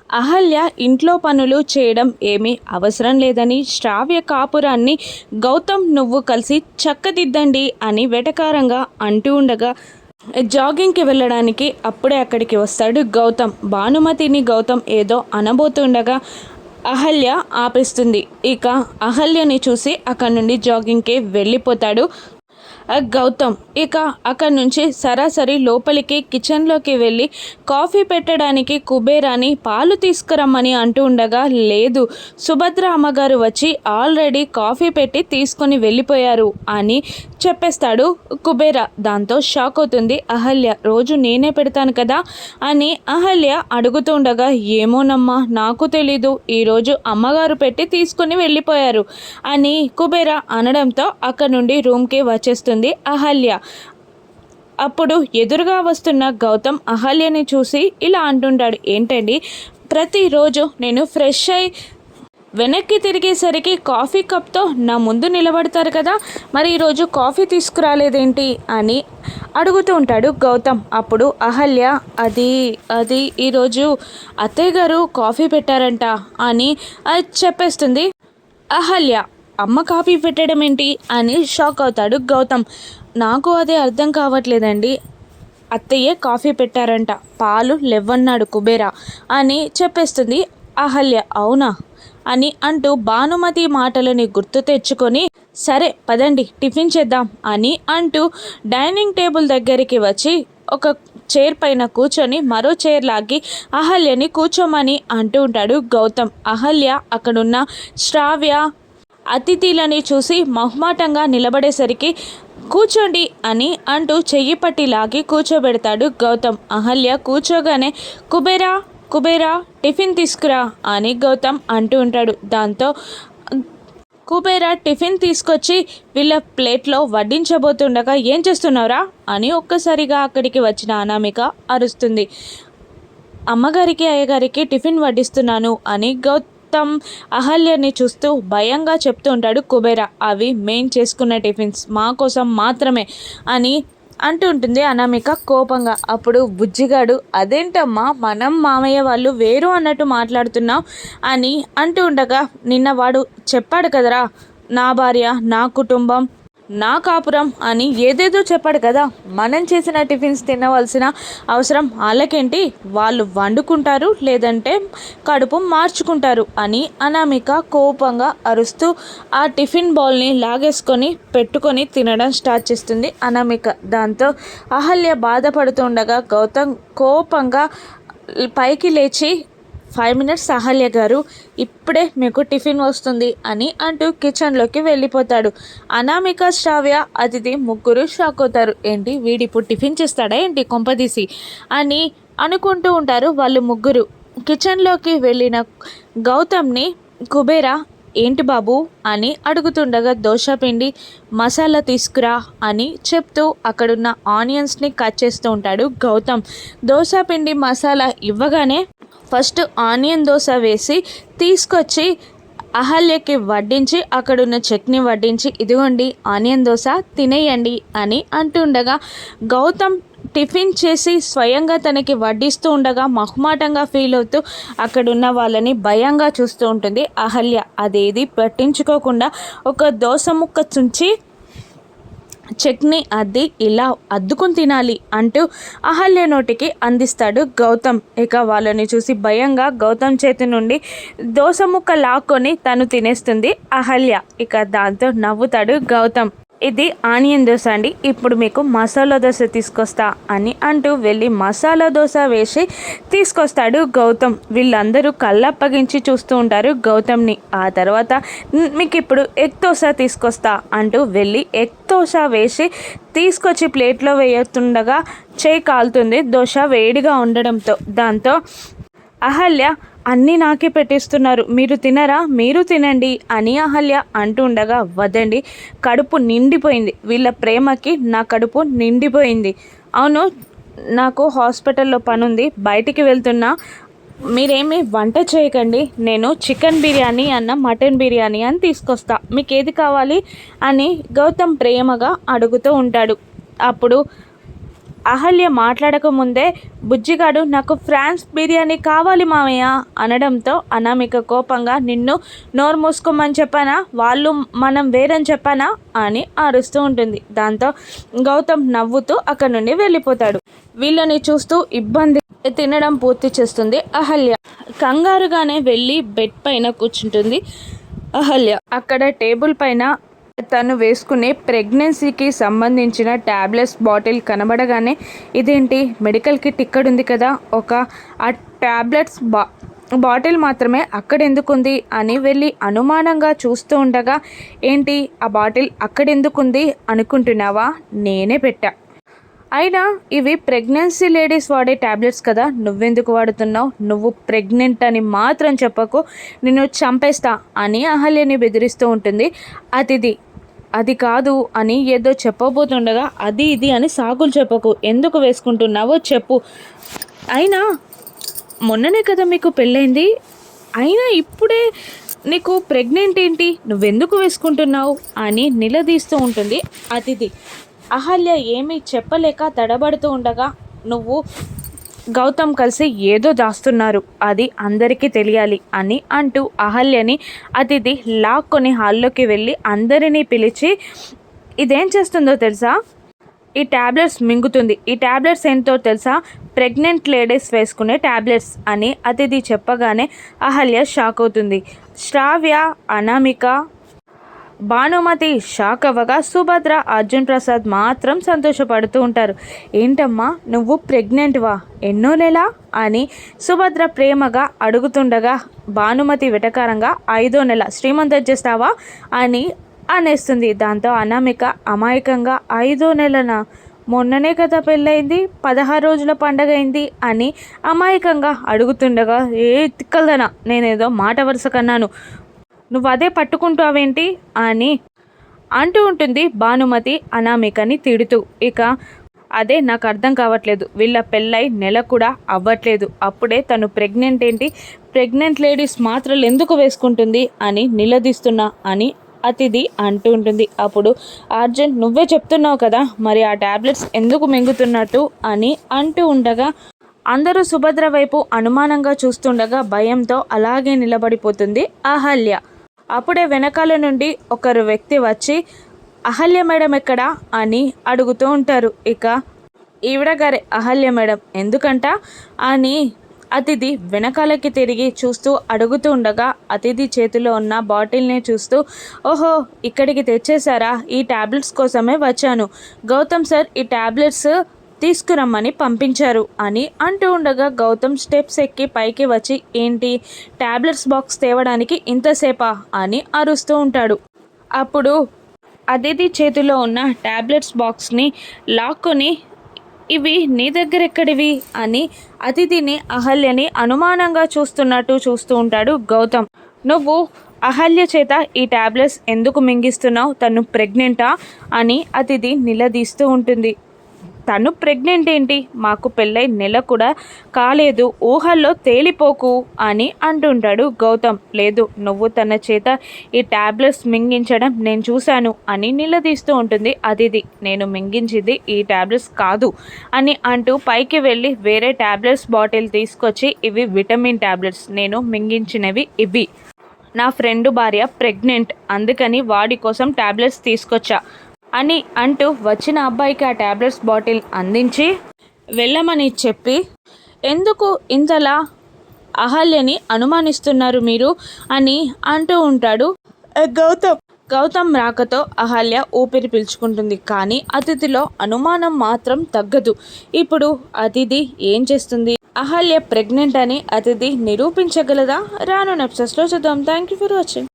అహల్య ఇంట్లో పనులు చేయడం ఏమీ అవసరం లేదని శ్రావ్య కాపురాన్ని గౌతమ్ నువ్వు కలిసి చక్కదిద్దండి అని వెటకారంగా అంటూ ఉండగా జాగింగ్కి వెళ్ళడానికి అప్పుడే అక్కడికి వస్తాడు గౌతమ్. భానుమతిని గౌతమ్ ఏదో అనబోతుండగా అహల్య ఆపేస్తుంది. ఇక అహల్యని చూసి అక్కడి నుండి జాగింగ్కి వెళ్ళిపోతాడు గౌతమ్. ఇక అక్కడి నుంచి సరాసరి లోపలికి కిచెన్లోకి వెళ్ళి కాఫీ పెట్టడానికి కుబేరాని పాలు తీసుకురమ్మని అంటూ ఉండగా, లేదు, సుభద్ర అమ్మగారు వచ్చి ఆల్రెడీ కాఫీ పెట్టి తీసుకొని వెళ్ళిపోయారు అని చెప్పేస్తాడు కుబేర. దాంతో షాక్ అవుతుంది అహల్య. రోజు నేనే పెడతాను కదా అని అహల్య అడుగుతుండగా, ఏమోనమ్మా నాకు తెలీదు, ఈరోజు అమ్మగారు పెట్టి తీసుకొని వెళ్ళిపోయారు అని కుబేర అనడంతో అక్కడ నుండి రూమ్కి వచ్చేస్తుంది అహల్య. అప్పుడు ఎదురుగా వస్తున్న గౌతమ్ అహల్యని చూసి ఇలా అంటుంటాడు, ఏంటండి ప్రతిరోజు నేను ఫ్రెష్ అయి వెనక్కి తిరిగేసరికి కాఫీ కప్తో నా ముందు నిలబడతారు కదా, మరి ఈరోజు కాఫీ తీసుకురాలేదేంటి అని అడుగుతూ ఉంటాడు గౌతమ్. అప్పుడు అహల్య, అది అది ఈరోజు అత్తయ్య గారు కాఫీ పెట్టారంట అని చెప్పేస్తుంది అహల్య. అమ్మ కాఫీ పెట్టడం ఏంటి అని షాక్ అవుతాడు గౌతమ్. నాకు అదే అర్థం కావట్లేదండి, అత్తయ్యే కాఫీ పెట్టారంట, పాలు లెవ్వన్నాడు కుబేరా అని చెప్పేస్తుంది అహల్య. అవునా అని అంటూ భానుమతి మాటలని గుర్తు తెచ్చుకొని, సరే పదండి టిఫిన్ చేద్దాం అని అంటూ డైనింగ్ టేబుల్ దగ్గరికి వచ్చి ఒక చైర్ పైన కూర్చొని మరో చైర్ లాగి అహల్యని కూర్చోమని అంటూ ఉంటాడు గౌతమ్. అహల్య అక్కడున్న శ్రావ్య అతిథులని చూసి మొహమాటంగా నిలబడేసరికి కూర్చోండి అని అంటూ చెయ్యి పట్టి లాగి కూర్చోబెడతాడు గౌతమ్. అహల్య కూర్చోగానే, కుబేరా కుబేరా టిఫిన్ తీసుకురా అని గౌతమ్ అంటూ ఉంటాడు. దాంతో కుబేరా టిఫిన్ తీసుకొచ్చి వీళ్ళ ప్లేట్లో వడ్డించబోతుండగా, ఏం చేస్తున్నావురా అని ఒక్కసారిగా అక్కడికి వచ్చిన అనామిక అరుస్తుంది. అమ్మగారికి అయ్యగారికి టిఫిన్ వడ్డిస్తున్నాను అని గౌతమ్ అహల్యని చూస్తూ భయంగా చెప్తూ ఉంటాడు కుబేర. అవి మేం చేసుకున్న టిఫిన్స్, మా కోసం మాత్రమే అని అంటూ ఉంటుంది అనామిక కోపంగా. అప్పుడు బుజ్జిగాడు, అదేంటమ్మా మనం మామయ్య వాళ్ళు వేరు అన్నట్టు మాట్లాడుతున్నావు అని అంటూ ఉండగా, నిన్న వాడు చెప్పాడు కదరా, నా భార్య నా కుటుంబం నా కాపురం అని ఏదేదో చెప్పాడు కదా, మనం చేసిన టిఫిన్స్ తినవలసిన అవసరం వాళ్ళకేంటి, వాళ్ళు వండుకుంటారు లేదంటే కడుపు మార్చుకుంటారు అని అనామిక కోపంగా అరుస్తూ ఆ టిఫిన్ బౌల్ని లాగేసుకొని పెట్టుకొని తినడం స్టార్ట్ చేస్తుంది అనామిక. దాంతో అహల్య బాధపడుతుండగా గౌతమ్ కోపంగా పైకి లేచి, 5 minutes అహల్య గారు, ఇప్పుడే మీకు టిఫిన్ వస్తుంది అని అంటూ కిచెన్లోకి వెళ్ళిపోతాడు. అనామిక శ్రావ్య అతిథి ముగ్గురు షాక్ అవుతారు. ఏంటి వీడిప్పుడు టిఫిన్ చేస్తాడా ఏంటి కొంపదీసి అని అనుకుంటూ ఉంటారు వాళ్ళు ముగ్గురు. కిచెన్లోకి వెళ్ళిన గౌతమ్ని కుబేరా, ఏంటి బాబు అని అడుగుతుండగా, దోశ పిండి మసాలా తీసుకురా అని చెప్తూ అక్కడున్న ఆనియన్స్ని కట్ చేస్తూ ఉంటాడు గౌతమ్. దోశ పిండి మసాలా ఇవ్వగానే ఫస్ట్ ఆనియన్ దోశ వేసి తీసుకొచ్చి అహల్యకి వడ్డించి అక్కడున్న చట్నీ వడ్డించి, ఇదిగోండి ఆనియన్ దోశ తినేయండి అని అంటుండగా, గౌతమ్ టిఫిన్ చేసి స్వయంగా తనకి వడ్డిస్తూ ఉండగా మొహమాటంగా ఫీల్ అవుతూ అక్కడున్న వాళ్ళని భయంగా చూస్తూ ఉంటుంది అహల్య. అదేది పట్టించుకోకుండా ఒక దోశ ముక్క చుంచి చట్నీ అద్ది ఇలా అద్దుకుని తినాలి అంటూ అహల్య నోటికి అందిస్తాడు గౌతమ్. ఇక వాళ్ళని చూసి భయంగా గౌతమ్ చేతి నుండి దోశ ముక్క లాక్కొని తను తినేస్తుంది అహల్య. ఇక దాంతో నవ్వుతాడు గౌతమ్. ఇది ఆనియన్ దోశ అండి, ఇప్పుడు మీకు మసాలా దోశ తీసుకొస్తా అని అంటూ వెళ్ళి మసాలా దోశ వేసి తీసుకొస్తాడు గౌతమ్. వీళ్ళందరూ కళ్ళప్పగించి చూస్తూ ఉంటారు గౌతమ్ని. ఆ తర్వాత మీకు ఇప్పుడు ఎగ్ దోశ తీసుకొస్తా అంటూ వెళ్ళి ఎగ్ దోశ వేసి తీసుకొచ్చి ప్లేట్లో వేయుతుండగా చేయి కాలుతుంది దోశ వేడిగా ఉండడంతో. దాంతో అహల్య, అన్నీ నాకే పెట్టిస్తున్నారు, మీరు తినరా, మీరు తినండి అని అహల్య అంటూ ఉండగా, వద్దండి కడుపు నిండిపోయింది, వీళ్ళ ప్రేమకి నా కడుపు నిండిపోయింది. అవును, నాకు హాస్పిటల్లో పనుంది, బయటికి వెళ్తున్నా, మీరేమీ వంట చేయకండి, నేను చికెన్ బిర్యానీ అన్న మటన్ బిర్యానీ అని తీసుకొస్తా, మీకు ఏది కావాలి అని గౌతమ్ ప్రేమగా అడుగుతూ ఉంటాడు. అప్పుడు అహల్య మాట్లాడక ముందే బుజ్జిగాడు నాకు ఫ్రాన్స్ బిర్యానీ కావాలి మామయ్య అనడంతో అనామిక కోపంగా నిన్ను నోరు మూసుకోమని చెప్పానా, వాళ్ళు మనం వేరని చెప్పానా అని అరుస్తూ ఉంటుంది. దాంతో గౌతమ్ నవ్వుతూ అక్కడి నుండి వెళ్ళిపోతాడు. వీళ్ళని చూస్తూ ఇబ్బంది తినడం పూర్తి చేస్తుంది అహల్య. కంగారుగానే వెళ్ళి బెడ్ పైన కూర్చుంటుంది అహల్య. అక్కడ టేబుల్ పైన తను వేసుకునే ప్రెగ్నెన్సీకి సంబంధించిన ట్యాబ్లెట్స్ బాటిల్ కనబడగానే ఇదేంటి మెడికల్ కిట్ ఇక్కడ ఉంది కదా, ఆ ట్యాబ్లెట్స్ బాటిల్ మాత్రమే అక్కడెందుకుంది అని వెళ్ళి అనుమానంగా చూస్తూ ఉండగా ఏంటి ఆ బాటిల్ అక్కడెందుకుంది అనుకుంటున్నావా, నేనే పెట్టా. అయినా ఇవి ప్రెగ్నెన్సీ లేడీస్ వాడే ట్యాబ్లెట్స్ కదా, నువ్వెందుకు వాడుతున్నావు, నువ్వు ప్రెగ్నెంట్ అని మాత్రం చెప్పకు, నిన్ను చంపేస్తా అని అహల్యని బెదిరిస్తూ ఉంటుంది అతిథి. అది కాదు అని ఏదో చెప్పబోతుండగా అది ఇది అని సాకులు చెప్పకు, ఎందుకు వేసుకుంటున్నావో చెప్పు, అయినా మొన్ననే కదా మీకు పెళ్ళైంది, అయినా ఇప్పుడే నీకు ప్రెగ్నెంట్ ఏంటి, నువ్వెందుకు వేసుకుంటున్నావు అని నిలదీస్తూ ఉంటుంది అతిథి. అహల్య ఏమీ చెప్పలేక తడబడుతూ ఉండగా నువ్వు గౌతమ్ కలిసి ఏదో దాస్తున్నారు, అది అందరికీ తెలియాలి అని అంటూ అహల్యని అతిథి లాక్కొని హాల్లోకి వెళ్ళి అందరినీ పిలిచి ఇదేం చేస్తుందో తెలుసా, ఈ ట్యాబ్లెట్స్ మింగుతుంది, ఈ ట్యాబ్లెట్స్ ఏంటో తెలుసా, ప్రెగ్నెంట్ లేడీస్ వేసుకునే ట్యాబ్లెట్స్ అని అతిథి చెప్పగానే అహల్య షాక్ అవుతుంది. శ్రావ్య, అనామిక, భానుమతి షాక్ అవ్వగా సుభద్ర, అర్జున్ ప్రసాద్ మాత్రం సంతోషపడుతూ ఉంటారు. ఏంటమ్మా నువ్వు ప్రెగ్నెంట్వా, ఎన్నో నెల అని సుభద్ర ప్రేమగా అడుగుతుండగా భానుమతి వెటకారంగా 5వ నెల, శ్రీమంతం చేస్తావా అని అనేస్తుంది. దాంతో అనామిక అమాయకంగా 5వ నెలనా, మొన్ననే కదా పెళ్ళయింది, 16 రోజుల పండగ అయింది అని అమాయకంగా అడుగుతుండగా ఏ తిక్కలదనా, నేనేదో మాట వరుస కన్నాను, నువ్వు అదే పట్టుకుంటావేంటి అని అంటూ ఉంటుంది భానుమతి అనామికని తిడుతూ. ఇక అదే నాకు అర్థం కావట్లేదు, వీళ్ళ పెళ్ళై నెల కూడా అవ్వట్లేదు, అప్పుడే తను ప్రెగ్నెంట్ ఏంటి, ప్రెగ్నెంట్ లేడీస్ మాత్రలు ఎందుకు వేసుకుంటుంది అని నిలదీస్తున్నా అని అతిథి అంటూ ఉంటుంది. అప్పుడు అర్జున్ నువ్వే చెప్తున్నావు కదా, మరి ఆ ట్యాబ్లెట్స్ ఎందుకు మింగుతున్నట్టు అని అంటూ ఉండగా అందరూ సుభద్ర వైపు అనుమానంగా చూస్తుండగా భయంతో అలాగే నిలబడిపోతుంది అహల్య. అప్పుడే వెనకాల నుండి ఒకరు వ్యక్తి వచ్చి అహల్య మేడం ఎక్కడా అని అడుగుతూ ఉంటారు. ఇక ఈవిడ గారే అహల్య మేడం ఎందుకంట అని అతిథి వెనకాలకి తిరిగి చూస్తూ అడుగుతూ ఉండగా అతిథి చేతిలో ఉన్న బాటిల్ని చూస్తూ ఓహో ఇక్కడికి తెచ్చేశారా, ఈ ట్యాబ్లెట్స్ కోసమే వచ్చాను, గౌతమ్ సార్ ఈ ట్యాబ్లెట్స్ తీసుకురమ్మని పంపించారు అని అంటూ ఉండగా గౌతమ్ స్టెప్స్ ఎక్కి పైకి వచ్చి ఏంటి ట్యాబ్లెట్స్ బాక్స్ తేవడానికి ఇంతసేపా అని అరుస్తూ ఉంటాడు. అప్పుడు అతిథి చేతిలో ఉన్న ట్యాబ్లెట్స్ బాక్స్ని లాక్కొని ఇవి నీ దగ్గర ఎక్కడివి అని అతిథిని అహల్యని అనుమానంగా చూస్తూ ఉంటాడు గౌతమ్. నువ్వు అహల్య చేత ఈ ట్యాబ్లెట్స్ ఎందుకు మింగిస్తున్నావు, తను ప్రెగ్నెంటా అని అతిథి నిలదీస్తూ ఉంటుంది. తను ప్రెగ్నెంట్ ఏంటి, మాకు పెళ్ళై నెల కూడా కాలేదు, ఊహల్లో తేలిపోకు అని అంటుంటాడు గౌతమ్. లేదు నువ్వు తన చేత ఈ ట్యాబ్లెట్స్ మింగించడం నేను చూశాను అని నిలదీస్తూ ఉంటుంది అదిది. నేను మింగించింది ఈ ట్యాబ్లెట్స్ కాదు అని అంటూ పైకి వెళ్ళి వేరే ట్యాబ్లెట్స్ బాటిల్ తీసుకొచ్చి ఇవి విటమిన్ ట్యాబ్లెట్స్, నేను మింగించినవి ఇవి, నా ఫ్రెండ్ భార్య ప్రెగ్నెంట్, అందుకని వాడి కోసం ట్యాబ్లెట్స్ తీసుకొచ్చా అని అంటూ వచ్చిన అబ్బాయికి ఆ ట్యాబ్లెట్స్ బాటిల్ అందించి వెళ్ళమని చెప్పి ఎందుకు ఇంతలా అహల్యని అనుమానిస్తున్నారు మీరు అని అంటూ ఉంటాడు గౌతమ్ రాకతో అహల్య ఊపిరి పీల్చుకుంటుంది. కానీ అతిథిలో అనుమానం మాత్రం తగ్గదు. ఇప్పుడు అతిథి ఏం చేస్తుంది, అహల్య ప్రెగ్నెంట్ అని అతిథి నిరూపించగలదా? రాను ఎపిసోడ్స్లో చూద్దాం. Thank you for watching.